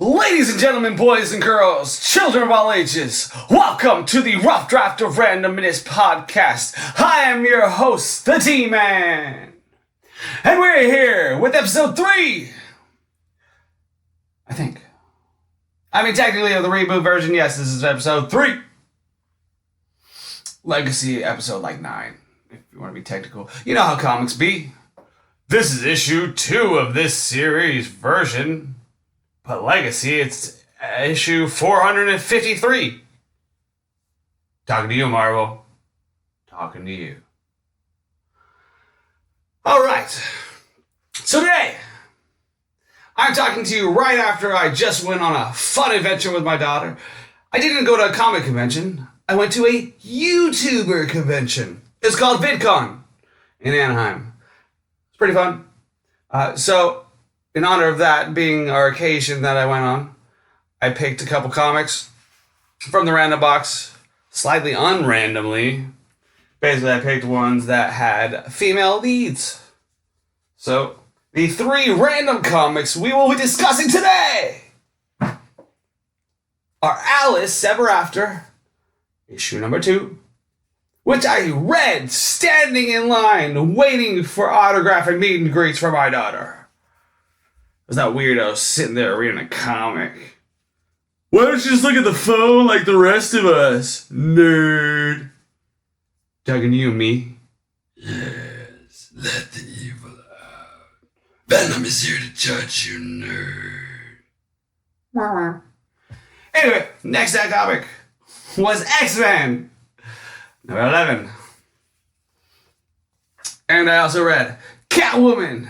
Ladies and gentlemen, boys and girls, children of all ages, welcome to the Rough Draft of Randomness podcast. I am your host, the DMan. And we're here with episode 3. I think. I mean, technically, of the reboot version, yes, this is episode 3. Legacy episode like 9, if you want to be technical. You know how comics be. This is issue 2 of this series version. But Legacy, it's issue 453. Talking to you, Marvel. Talking to you. Alright. So today, I'm talking to you right after I just went on a fun adventure with my daughter. I didn't go to a comic convention. I went to a YouTuber convention. It's called VidCon in Anaheim. It's pretty fun. In honor of that being our occasion that I went on, I picked a couple comics from the random box, slightly unrandomly. Basically, I picked ones that had female leads. So, the 3 random comics we will be discussing today are Alice Ever After, issue number 2, which I read standing in line waiting for autograph and meet and greets for my daughter. Was that weirdo sitting there reading a comic? Why don't you just look at the phone like the rest of us, nerd? Talking to you, me. Yes, let the evil out. Venom is here to judge you, nerd. Anyway, next comic was X-Men, number 11. And I also read Catwoman,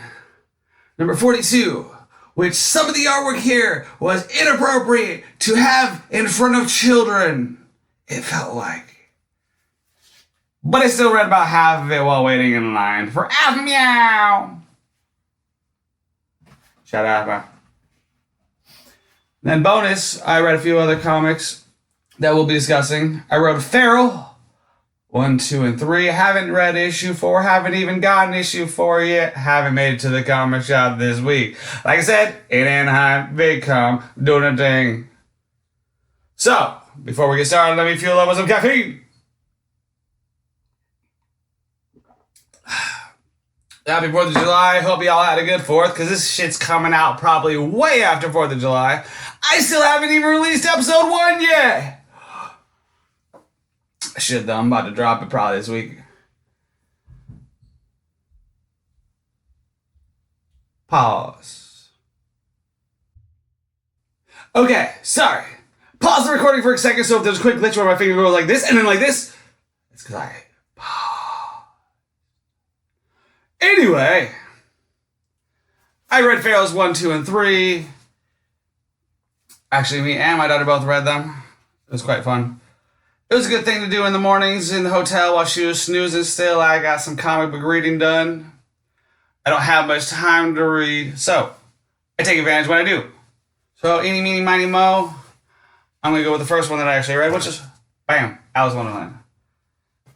number 42. Which some of the artwork here was inappropriate to have in front of children. It felt like. But I still read about half of it while waiting in line for meow. Shout out, man. Then bonus, I read a few other comics that we'll be discussing. I wrote Feral, 1, 2, and 3. Haven't read issue 4. Haven't even gotten issue 4 yet. Haven't made it to the comic shop this week. Like I said, in Anaheim, VidCon, doing a thing. So, before we get started, let me fuel up with some caffeine. Happy 4th of July. Hope y'all had a good 4th, because this shit's coming out probably way after 4th of July. I still haven't even released episode 1 yet. I should though. I'm about to drop it probably this week. Pause. Okay, sorry. Pause the recording for a second, so if there's a quick glitch where my finger goes like this and then like this, it's because I paused. Anyway, I read Feral's 1, 2, and 3. Actually, me and my daughter both read them. It was quite fun. It was a good thing to do in the mornings in the hotel while she was snoozing still. I got some comic book reading done. I don't have much time to read, so I take advantage when I do. So, eeny, meeny, miny, mo, I'm going to go with the first one that I actually read, which is, bam, Alice in Wonderland.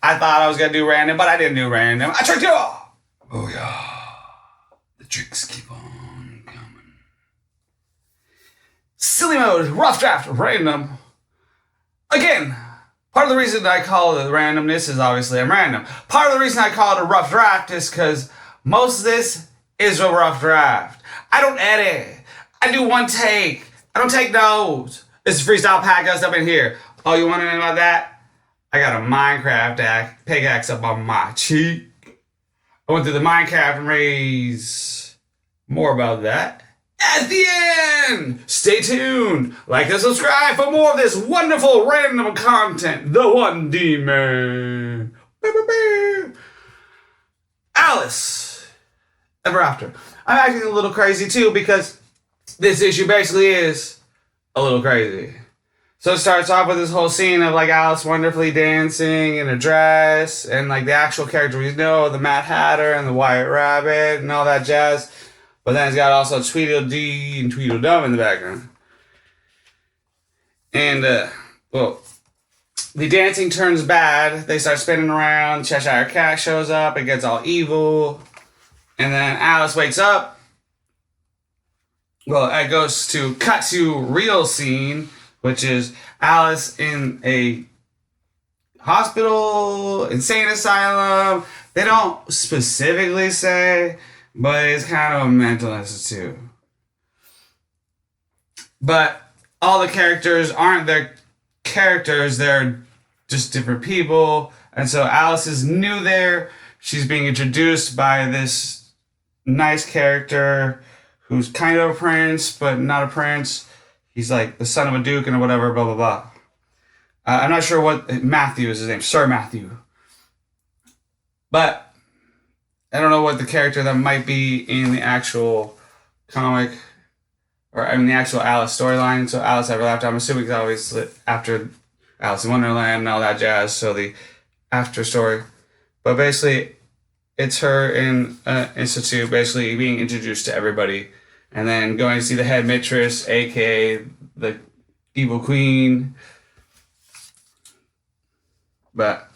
I thought I was going to do random, but I didn't do random. I tricked you all! Oh yeah, the tricks keep on coming. Silly mode, rough draft, random. Again, part of the reason I call it randomness is obviously I'm random. Part of the reason I call it a rough draft is because most of this is a rough draft. I don't edit. I do one take. I don't take notes. This is freestyle podcast up in here. Oh, you want to know about that? I got a Minecraft pickaxe up on my cheek. I went through the Minecraft and raised more about that at the end. Stay tuned. Like and subscribe for more of this wonderful random content. The one DMan. Alice Ever After. I'm acting a little crazy too because this issue basically is a little crazy. So it starts off with this whole scene of like Alice wonderfully dancing in a dress and like the actual character we know, the Mad Hatter and the White Rabbit and all that jazz. But then it's got also Tweedledee and Tweedledum in the background. And, the dancing turns bad. They start spinning around. Cheshire Cat shows up. It gets all evil. And then Alice wakes up. well, it goes to cut to real scene, which is Alice in a hospital, insane asylum. They don't specifically say, but it's kind of a mental institute. But all the characters aren't their characters, they're just different people. And so Alice is new there. She's being introduced by this nice character who's kind of a prince, but not a prince. He's like the son of a duke and whatever, blah, blah, blah. I'm not sure what Matthew is his name, Sir Matthew. But I don't know what the character that might be in the actual comic, or I mean the actual Alice storyline. So Alice Ever After, I'm assuming it's always after Alice in Wonderland and all that jazz. So the after story. But basically, it's her in an institute, basically being introduced to everybody, and then going to see the head mistress, aka the evil queen. But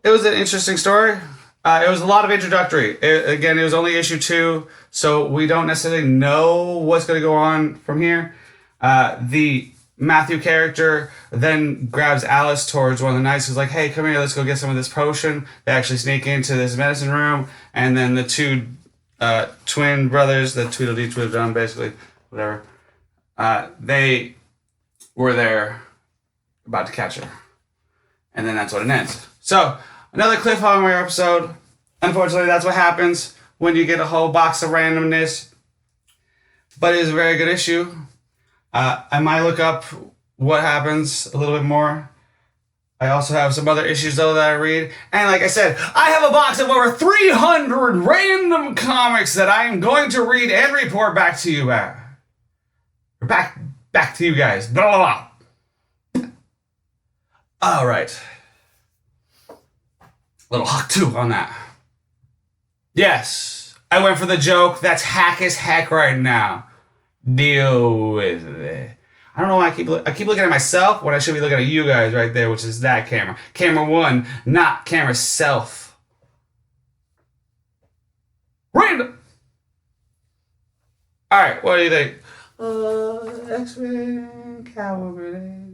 it was an interesting story. It was a lot of introductory. It was only issue 2, so we don't necessarily know what's going to go on from here. The Matthew character then grabs Alice towards one of the knights who's like, hey, come here, let's go get some of this potion. They actually sneak into this medicine room, and then the two twin brothers, the Tweedledee Tweedledum, basically, whatever, they were there about to catch her. And then that's what it ends. So, another cliffhanger episode. Unfortunately, that's what happens when you get a whole box of randomness. But it is a very good issue. I might look up what happens a little bit more. I also have some other issues, though, that I read. And like I said, I have a box of over 300 random comics that I am going to read and report back to you about. Back to you guys. Blah, blah, blah. All right. Little hack too on that. Yes, I went for the joke. That's hack as heck right now. Deal with it. I don't know why I keep looking at myself when I should be looking at you guys right there, which is that camera. Camera 1, not camera self. Random. All right, what do you think? X-Men, Catwoman.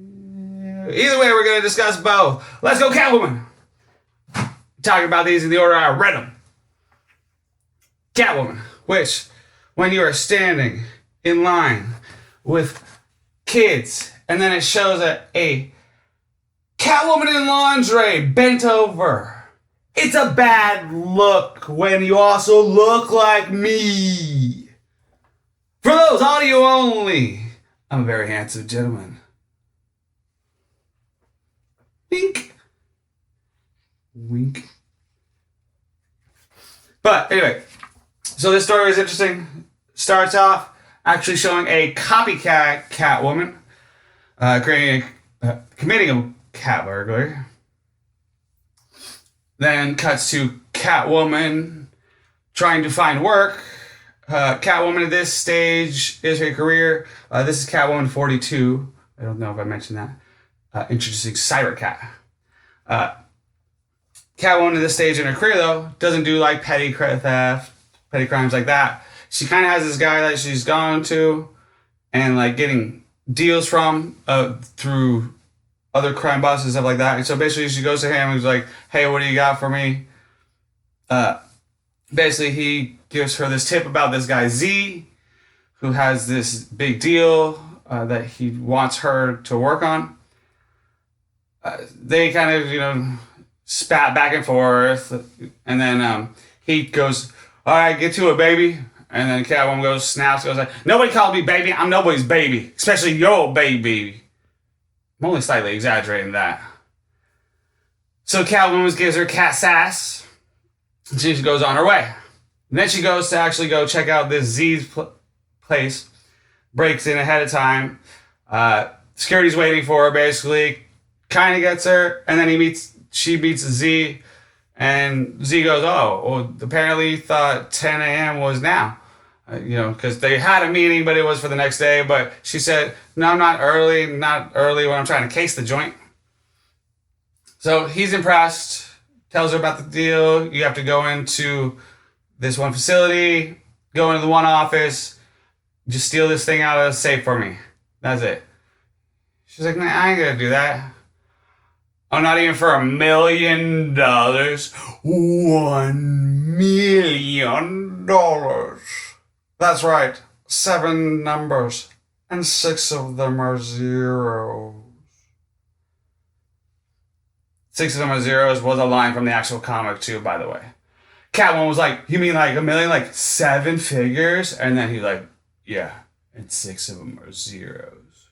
Either way, we're going to discuss both. Let's go, Catwoman. Talking about these in the order I read them. Catwoman, which, when you are standing in line with kids, and then it shows a Catwoman in lingerie bent over. It's a bad look when you also look like me. For those audio only, I'm a very handsome gentleman. Wink. Wink. But anyway, so this story is interesting. Starts off actually showing a copycat Catwoman committing a cat burglary. Then cuts to Catwoman trying to find work. Catwoman at this stage is her career. This is Catwoman 42. I don't know if I mentioned that. Introducing Cybercat. Catwoman at this stage in her career, though, doesn't do like petty theft, petty crimes like that. She kind of has this guy that she's gone to and like getting deals from through other crime bosses and stuff like that. And so basically she goes to him and he's like, hey, what do you got for me? Basically he gives her this tip about this guy Z, who has this big deal that he wants her to work on. They kind of, spat back and forth, and then he goes, all right, get to it, baby. And then Catwoman goes like, nobody called me baby, I'm nobody's baby, especially your baby. I'm only slightly exaggerating that. So Catwoman gives her cat sass, and she goes on her way. And then she goes to actually go check out this Z's place, breaks in ahead of time. Security's waiting for her, basically, kind of gets her, and then she meets Z, and Z goes, oh, well, apparently you thought 10 a.m. was now. Because they had a meeting, but it was for the next day. But she said, no, not early when I'm trying to case the joint. So he's impressed, tells her about the deal. You have to go into this one facility, go into the one office, just steal this thing out of the safe for me. That's it. She's like, nah, I ain't gonna do that. Oh, not even for $1 million. $1 million. That's right. 7 numbers. And 6 of them are zeros. 6 of them are zeros was a line from the actual comic too, by the way. Catwoman was like, you mean like $1 million, like 7 figures? And then he's like, yeah, and 6 of them are zeros.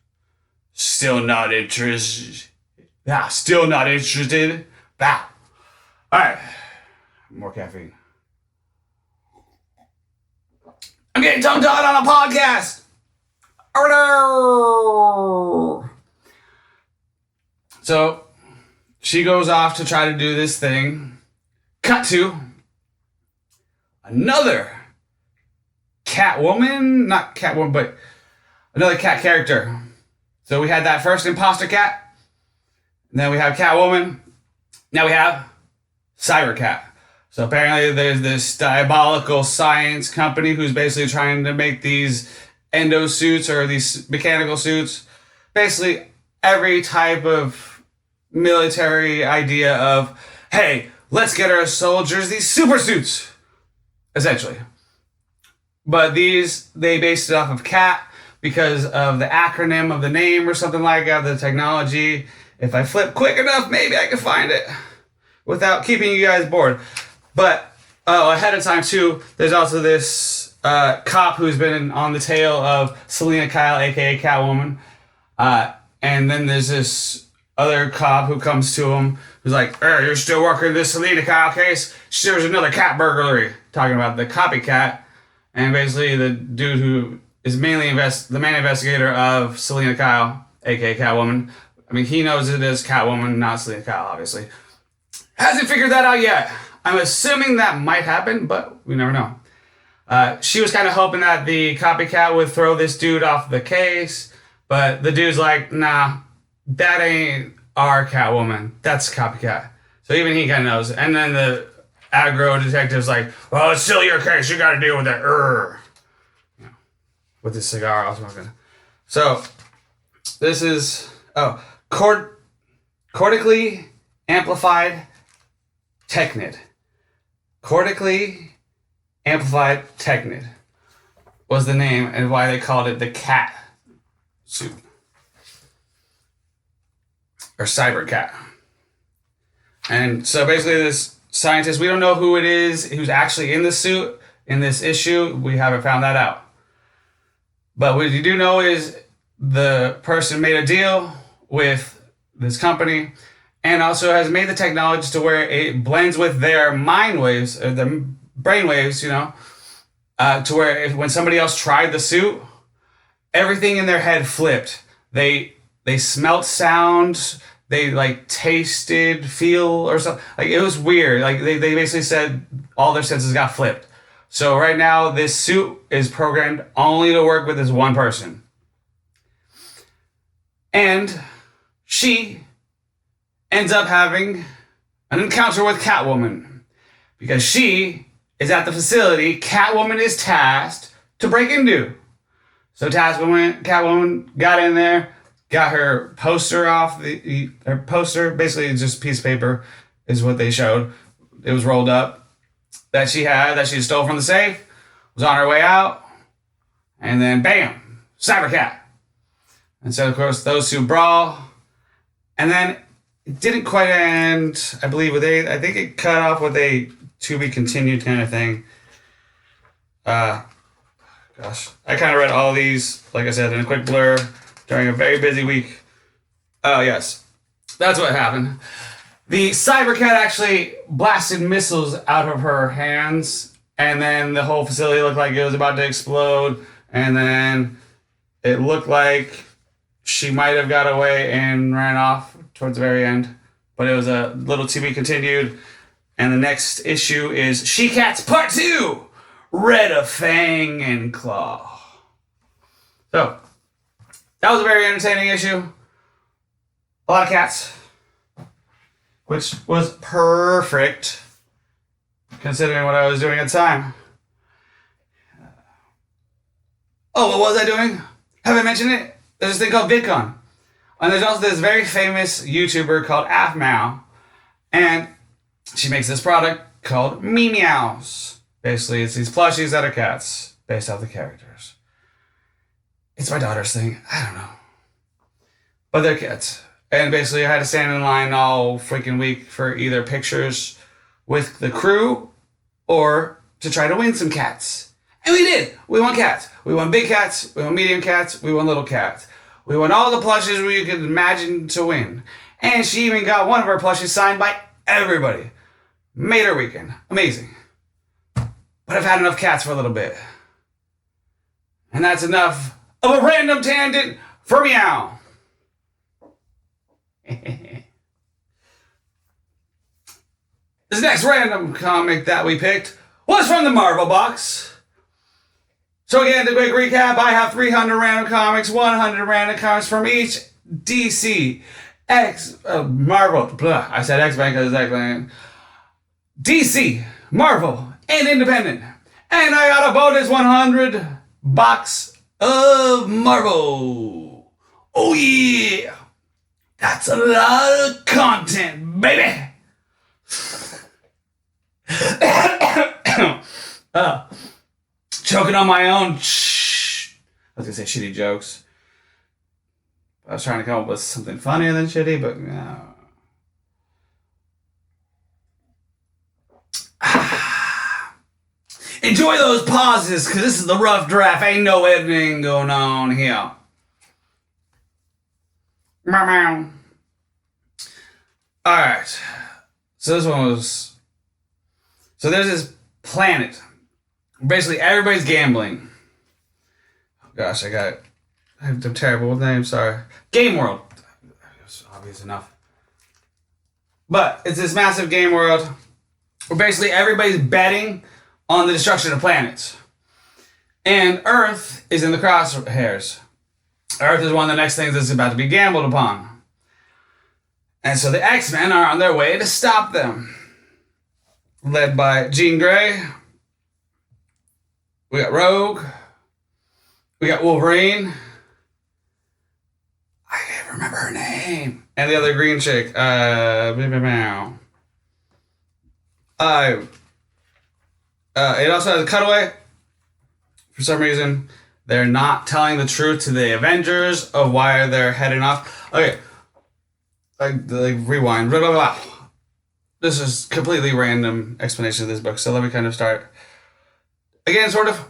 Still not interested. Yeah, still not interested. Wow. Alright. More caffeine. I'm getting tongue-tied on a podcast. So, she goes off to try to do this thing. Cut to another Catwoman. Not Catwoman, but another cat character. So we had that first imposter cat. And then we have Catwoman. Now we have Cybercat. So apparently there's this diabolical science company who's basically trying to make these endo suits or these mechanical suits. Basically every type of military idea of, hey, let's get our soldiers these super suits. Essentially. But these, they based it off of CAT because of the acronym of the name or something like that, the technology. If I flip quick enough, maybe I can find it without keeping you guys bored. But ahead of time too, there's also this cop who's been on the tail of Selena Kyle, aka Catwoman. And then there's this other cop who comes to him who's like, you're still working this Selena Kyle case? There's another cat burglary. Talking about the copycat. And basically the dude who is mainly the main investigator of Selena Kyle, aka Catwoman. I mean, he knows it is Catwoman, not Selena Kyle, obviously. Hasn't figured that out yet. I'm assuming that might happen, but we never know. She was kind of hoping that the copycat would throw this dude off the case, but the dude's like, nah, that ain't our Catwoman. That's copycat. So even he kind of knows. And then the aggro detective's like, well, it's still your case. You got to deal with it. You know, with this cigar I was smoking. So this is, cortically amplified technid. Cortically amplified technid was the name and why they called it the cat suit. Or cyber cat. And so basically this scientist, we don't know who it is who's actually in the suit in this issue. We haven't found that out. But what you do know is the person made a deal with this company and also has made the technology to where it blends with their mind waves, or their brain waves, to where when somebody else tried the suit, everything in their head flipped. They smelt sound, they like tasted, feel, or something. Like it was weird. Like they basically said all their senses got flipped. So right now this suit is programmed only to work with this one person. And she ends up having an encounter with Catwoman because she is at the facility Catwoman is tasked to break into. So Catwoman got in there, got her poster off. Her poster, basically just a piece of paper, is what they showed. It was rolled up that she stole from the safe, was on her way out, and then bam, Cybercat. And so, of course, those two brawl. And then it didn't quite end, I believe, I think it cut off with a to be continued kind of thing. Gosh. I kind of read all these, like I said, in a quick blur during a very busy week. Oh, yes. That's what happened. The Cybercat actually blasted missiles out of her hands, and then the whole facility looked like it was about to explode, and then it looked like she might have got away and ran off towards the very end, but it was a little to be continued. And the next issue is She-Cats Part 2, Red of Fang and Claw. So, that was a very entertaining issue. A lot of cats, which was perfect considering what I was doing at the time. Oh, what was I doing? Have I mentioned it? There's this thing called VidCon. And there's also this very famous YouTuber called AfMao. And she makes this product called Me Meows. Basically, it's these plushies that are cats based off the characters. It's my daughter's thing. I don't know. But they're cats. And basically, I had to stand in line all freaking week for either pictures with the crew or to try to win some cats. And we did. We won cats. We won big cats. We won medium cats. We won little cats. We won all the plushes we could imagine to win. And she even got one of our plushes signed by everybody. Made her weekend. Amazing. But I've had enough cats for a little bit. And that's enough of a random tangent for meow. This next random comic that we picked was from the Marvel box. So again, the quick recap, I have 300 random comics, 100 random comics from each DC, Marvel, I said X-Men because it's X-Men, DC, Marvel, and Independent. And I got a bonus 100 box of Marvel. Oh yeah! That's a lot of content, baby! Choking on my own I was gonna say shitty jokes. I was trying to come up with something funnier than shitty, but no. Enjoy those pauses, because this is the rough draft. Ain't no editing going on here. Alright. So this one was... So there's this planet. Basically, everybody's gambling. Oh gosh, I'm terrible with names, sorry. Game World. It's obvious enough. But it's this massive game world where basically everybody's betting on the destruction of planets. And Earth is in the crosshairs. Earth is one of the next things that's about to be gambled upon. And so the X-Men are on their way to stop them. Led by Jean Grey. We got Rogue. We got Wolverine. I can't remember her name. And the other green chick. It also has a cutaway. For some reason, they're not telling the truth to the Avengers of why they're heading off. Okay. Rewind. Blah, blah, blah. This is completely random explanation of this book, so let me kind of start. Again, sort of.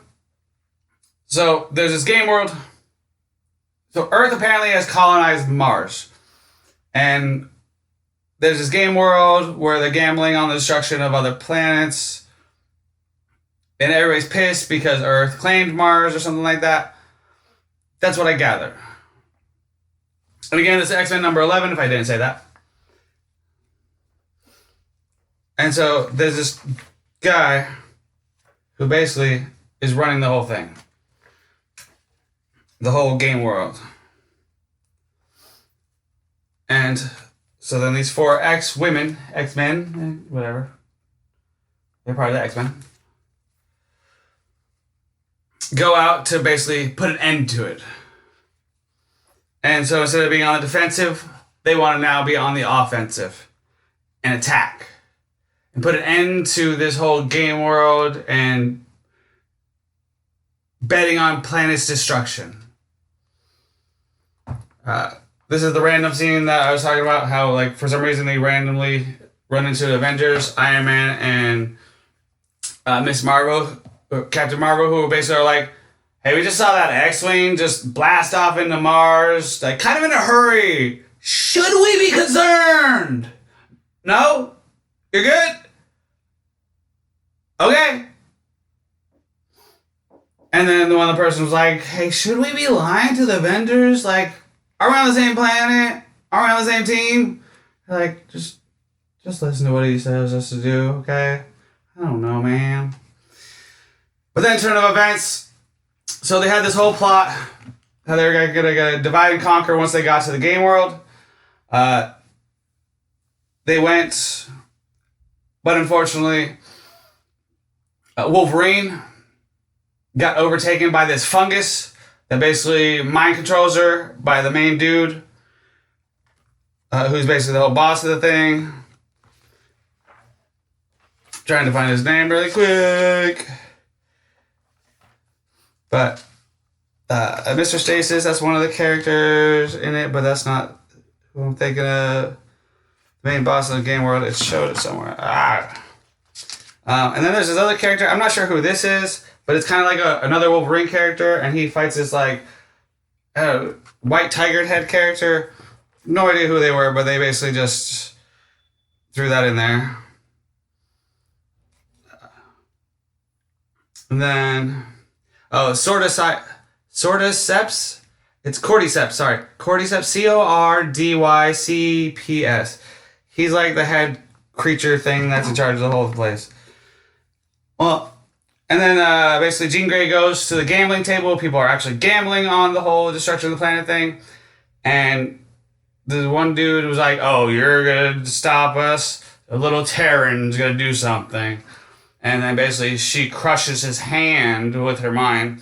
So, there's this game world. So, Earth apparently has colonized Mars. And there's this game world where they're gambling on the destruction of other planets. And everybody's pissed because Earth claimed Mars or something like that. That's what I gather. And again, this is X-Men number 11, if I didn't say that. And so, there's this guy who basically is running the whole thing. The whole game world. And so then these 4 X-Men, whatever. They're part of the X-Men. Go out to basically put an end to it. And so instead of being on the defensive, they want to now be on the offensive and attack. And put an end to this whole game world and betting on planet's destruction. This is the random scene that I was talking about, how like for some reason they randomly run into Avengers, Iron Man, and Miss Marvel, Captain Marvel, who basically are like, hey, we just saw that X-Wing just blast off into Mars, like kind of in a hurry. Should we be concerned? No? You're good? Okay. And then the one person was like, hey, should we be lying to the Avengers? Like, are we on the same planet? Are we on the same team? Like, just listen to what he says us to do, okay? I don't know, man. But then turn of events. So they had this whole plot how they were gonna divide and conquer once they got to the game world. They went, but unfortunately, Wolverine got overtaken by this fungus that basically mind controls her by the main dude, who's basically the whole boss of the thing. Trying to find his name really quick. But Mr. Stasis, that's one of the characters in it, but that's not who I'm thinking of. The main boss of the game world, it showed it somewhere. And then there's this other character. I'm not sure who this is, but it's kind of like another Wolverine character, and he fights this like white tiger head character. No idea who they were, but they basically just threw that in there. And then, Cordyceps. It's Cordyceps, sorry. Cordyceps, Cordycps. He's like the head creature thing that's in charge of the whole place. Well, and then basically Jean Grey goes to the gambling table. People are actually gambling on the whole destruction of the planet thing. And the one dude was like, oh, you're going to stop us? A little Terran's going to do something. And then basically she crushes his hand with her mind.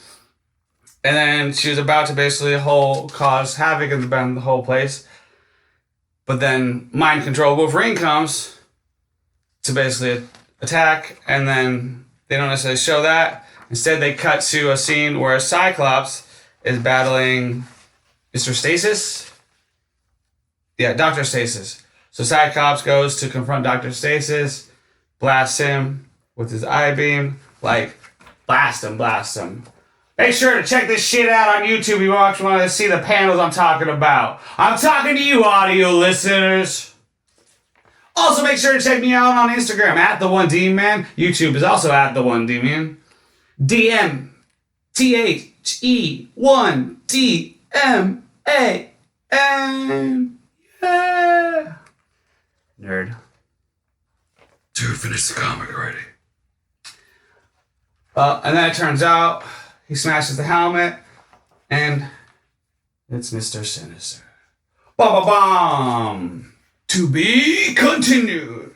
And then she was about to basically cause havoc in the whole place. But then mind control Wolverine comes to basically attack. And then they don't necessarily show that. Instead, they cut to a scene where Cyclops is battling Mr. Stasis. Yeah, Dr. Stasis. So Cyclops goes to confront Dr. Stasis, blasts him with his eye beam. Like, blast him. Make sure to check this shit out on YouTube if you want to see the panels I'm talking about. I'm talking to you, audio listeners. Also, make sure to check me out on Instagram, @the1DMan. YouTube is also @the1DMan. DMTHE1DMAN. Yeah. Nerd. Dude, finish the comic already. And then it turns out he smashes the helmet, and it's Mr. Sinister. Ba-ba-bam! To be continued.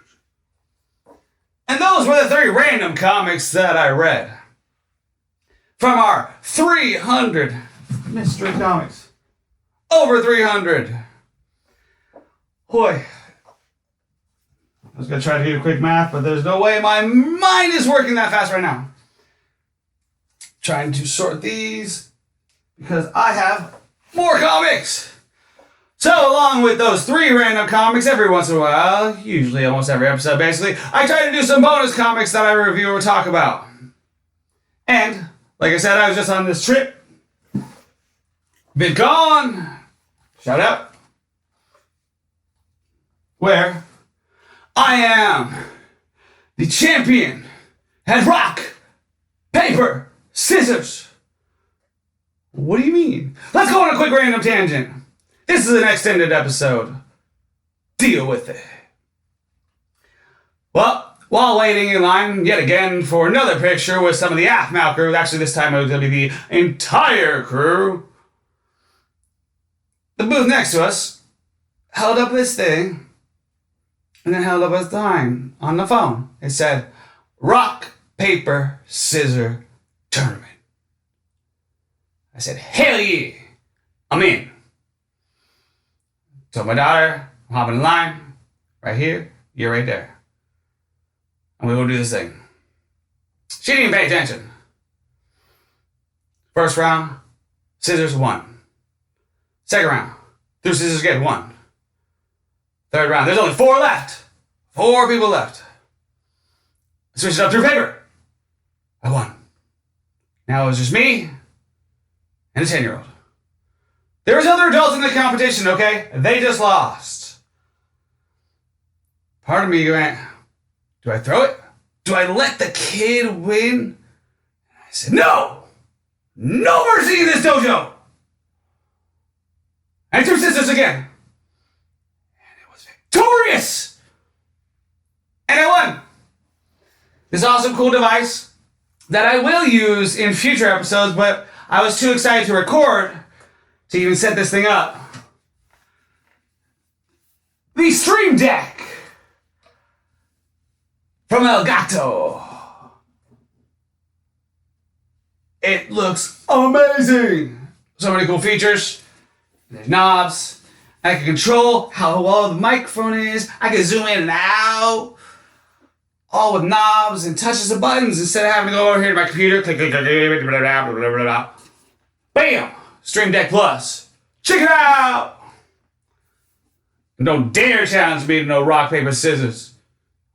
And those were the 3 random comics that I read from our 300 mystery comics. Over 300. Boy. I was going to try to do a quick math, but there's no way my mind is working that fast right now. Trying to sort these because I have more comics. So along with those 3 random comics, every once in a while, usually almost every episode basically, I try to do some bonus comics that I review or talk about. And, like I said, I was just on this trip. Been gone. Shout out. Where I am the champion at rock, paper, scissors. What do you mean? Let's go on a quick random tangent. This is an extended episode. Deal with it. Well, while waiting in line yet again for another picture with some of the Athmal crew, actually this time it was going to be the entire crew, the booth next to us held up this thing and then held up a sign on the phone. It said, rock, paper, scissor, tournament. I said, hell yeah, I'm in. Told my daughter, I'm hopping in line, right here, you're right there. And we're gonna do this thing. She didn't even pay attention. First round, scissors won. Second round, thru scissors get 1. Third round, there's only 4 left. 4 people left. I switched it up through paper. I won. Now it was just me and a 10-year-old. There was other adults in the competition, okay? They just lost. Part of me went, do I throw it? Do I let the kid win? I said, no! No mercy in this dojo! And I threw scissors again. And it was victorious! And I won! This awesome, cool device that I will use in future episodes, but I was too excited to record to even set this thing up. The Stream Deck from Elgato. It looks amazing. So many cool features. There's knobs. I can control how well the microphone is. I can zoom in and out. All with knobs and touches of buttons instead of having to go over here to my computer. Click, click, click, blah, blah, blah, blah, blah, blah. Bam! Stream Deck Plus. Check it out! And don't dare challenge me to no rock, paper, scissors.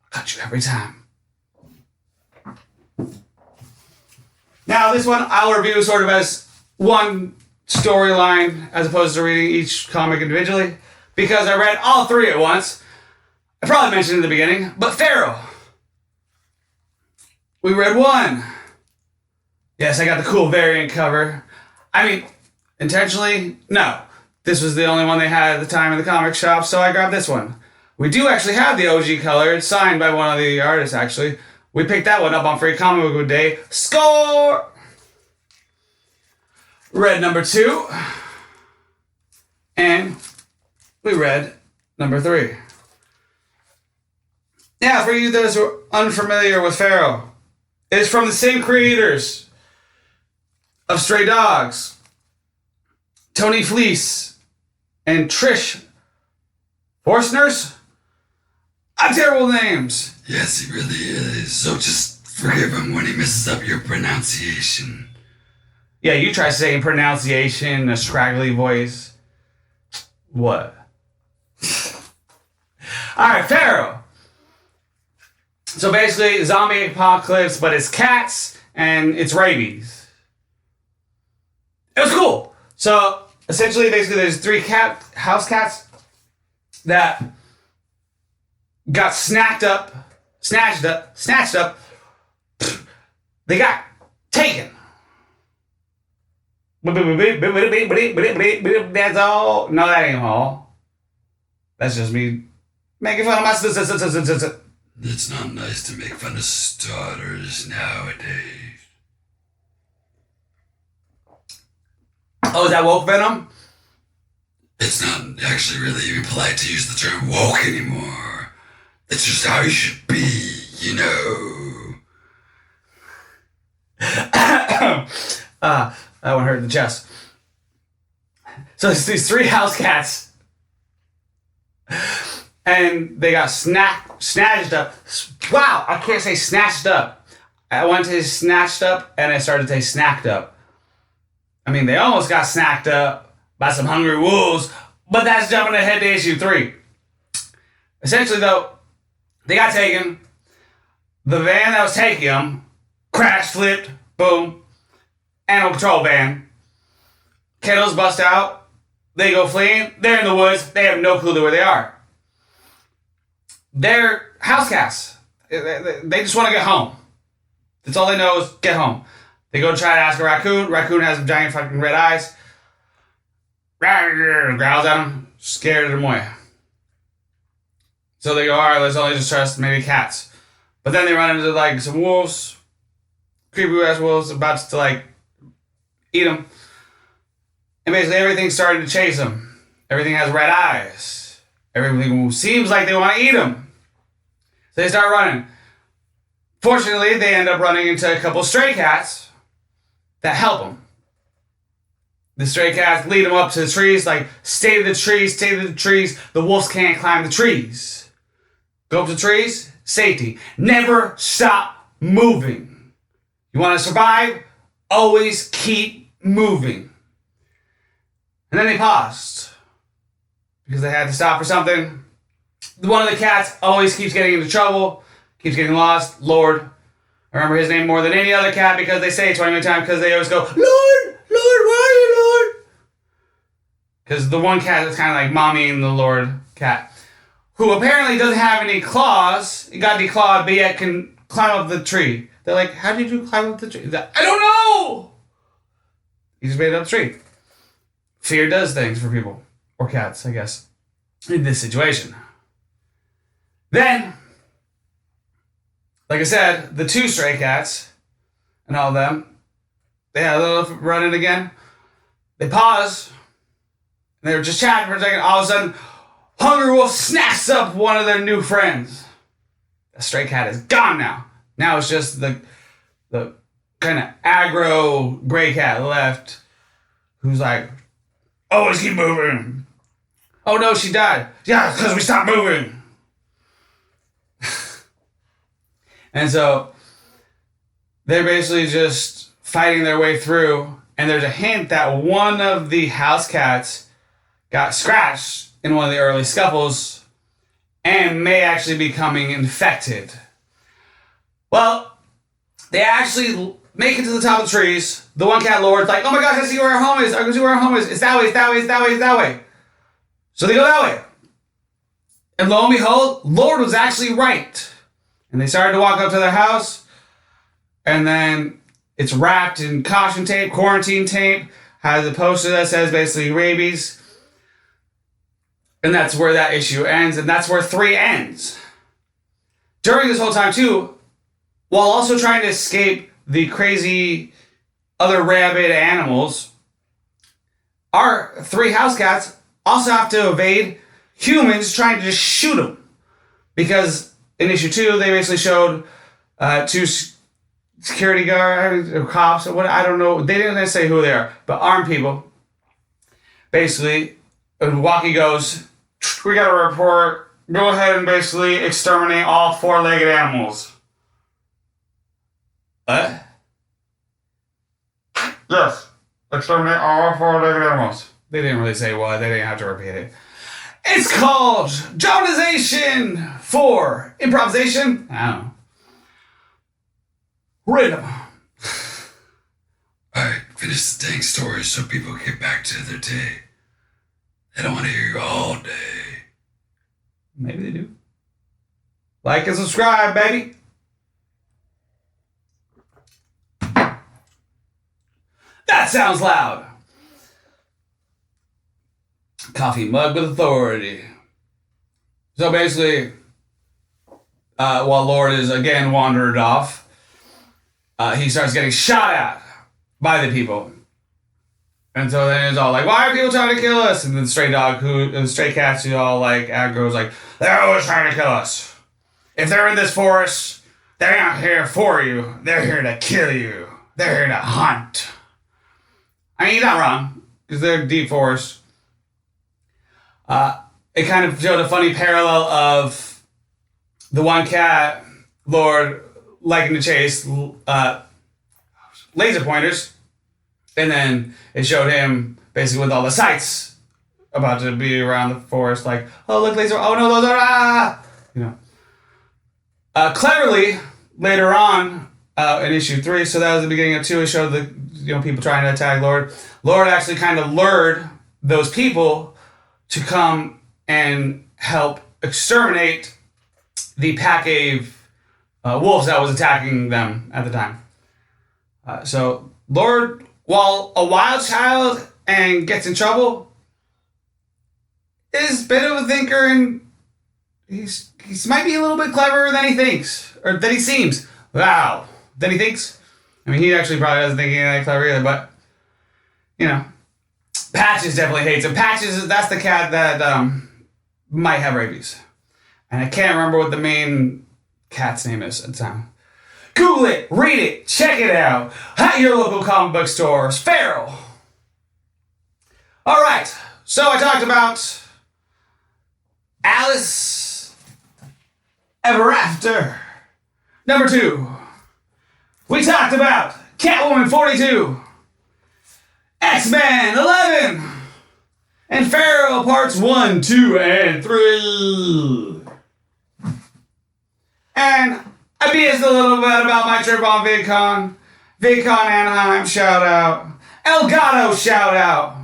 I'll cut you every time. Now, this one I'll review sort of as one storyline as opposed to reading each comic individually because I read all three at once. I probably mentioned in the beginning, but Pharaoh. We read one. Yes, I got the cool variant cover. I mean, intentionally, no. This was the only one they had at the time in the comic shop, so I grabbed this one. We do actually have the OG color. It's signed by one of the artists, actually. We picked that one up on Free Comic Book Day. Score! Read number 2. And we read number 3. Now, for you that are unfamiliar with Pharaoh, it's from the same creators of Stray Dogs, Tony Fleece, and Trish Forstner's. Terrible names. Yes, he really is. So just forgive him when he messes up your pronunciation. Yeah, you try saying pronunciation in a scraggly voice. What? Alright, Pharaoh. So basically, zombie apocalypse, but it's cats and it's rabies. It was cool. So essentially, basically, there's 3 house cats that got snatched up. They got taken. That's all. No, that ain't all. That's just me making fun of my sister. It's not nice to make fun of starters nowadays. Oh, is that woke venom? It's not actually really even polite to use the term woke anymore. It's just how you should be, you know. That one hurt in the chest. So it's these 3 house cats. And they got snatched up. Wow, I can't say snatched up. I went to snatched up and I started to say snacked up. I mean, they almost got snacked up by some hungry wolves, but that's jumping ahead to issue 3. Essentially, though, they got taken. The van that was taking them crashed, flipped, boom. Animal control van. Kettles bust out. They go fleeing. They're in the woods. They have no clue where they are. They're house cats. They just want to get home. That's all they know is get home. They go try to ask a raccoon. Raccoon has giant fucking red eyes. Growls at them. Scared them away. So they go, alright, let's only just trust maybe cats. But then they run into like some wolves. Creepy ass wolves about to like eat them. And basically everything's starting to chase them. Everything has red eyes. Everything seems like they want to eat them. So they start running. Fortunately, they end up running into a couple stray cats that help them. The stray cats lead them up to the trees, like, stay to the trees, stay to the trees. The wolves can't climb the trees. Go up to the trees, safety. Never stop moving. You want to survive? Always keep moving. And then they paused. Because they had to stop for something. One of the cats always keeps getting into trouble. Keeps getting lost. Lord. I remember his name more than any other cat because they say it 20 times because they always go, Lord, Lord, where are you, Lord? Because the one cat is kind of like mommy and the Lord cat. Who apparently doesn't have any claws. He got declawed, but yet can climb up the tree. They're like, how did you climb up the tree? Like, I don't know! He just made it up the tree. Fear does things for people. Or cats, I guess. In this situation. Then, like I said, the 2 stray cats and all of them, they had a little run-in again. They pause. And they were just chatting for a second. All of a sudden, Hungry Wolf snatches up one of their new friends. The stray cat is gone now. Now it's just the kind of aggro gray cat left, who's like, always keep moving. Oh no, she died. Yeah, because we stopped moving. And so they're basically just fighting their way through. And there's a hint that one of the house cats got scratched in one of the early scuffles and may actually be becoming infected. Well, they actually make it to the top of the trees. The one cat Lord's like, oh my gosh, I see where our home is. I can see where our home is. It's that way, it's that way, it's that way, it's that way. So they go that way. And lo and behold, Lord was actually right. And they started to walk up to their house. And then it's wrapped in caution tape, quarantine tape, has a poster that says basically rabies. And that's where that issue ends. And that's where 3 ends. During this whole time, too, while also trying to escape the crazy other rabid animals, our 3 house cats also have to evade humans trying to just shoot them. Because in issue 2, they basically showed 2 security guards or cops or what, I don't know. They didn't say who they are, but armed people. Basically, Walkie goes, we got a report. Go ahead and basically exterminate all 4-legged animals. What? Yes. Exterminate all 4-legged animals. They didn't really say what. They didn't have to repeat it. It's called dramatization for improvisation. I don't know. Rhythm. Alright, finish the dang story so people get back to their day. They don't want to hear you all day. Maybe they do. Like and subscribe, baby. That sounds loud. Coffee mug with authority. So basically, while Lord is again wandered off, he starts getting shot at by the people. And so then it's all like, why are people trying to kill us? And then the stray cats who all like aggro's like, they're always trying to kill us. If they're in this forest, they're not here for you. They're here to kill you. They're here to hunt. I mean, you're not wrong, because they're deep forest. It kind of showed a funny parallel of the one cat, Lord, liking to chase laser pointers. And then it showed him basically with all the sights about to be around the forest, like, oh, look, laser, oh no, those are, you know. Cleverly, later on in issue 3, so that was the beginning of 2, it showed the people trying to attack Lord. Lord actually kind of lured those people to come and help exterminate the pack of wolves that was attacking them at the time. So Lord, while a wild child and gets in trouble, is a bit of a thinker, and he might be a little bit cleverer than he thinks, or than he seems. Wow, than he thinks. I mean, he actually probably doesn't think he's that clever either, but, you know. Patches definitely hates him. Patches, that's the cat that might have rabies. And I can't remember what the main cat's name is at the time. Google it, read it, check it out. At your local comic book stores. Feral. Alright, so I talked about Alice Ever After. Number 2. We talked about Catwoman 42. X-Men 11. And Feral parts 1, 2, and 3. And I BS'd a little bit about my trip on VidCon. VidCon Anaheim, shout out. Elgato, shout out.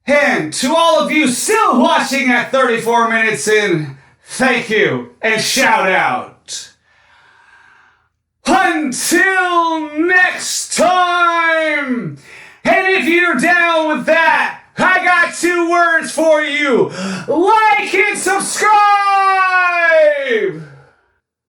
And to all of you still watching at 34 minutes in, thank you and shout out. Until next time! And if you're down with that, I got 2 words for you. Like and subscribe!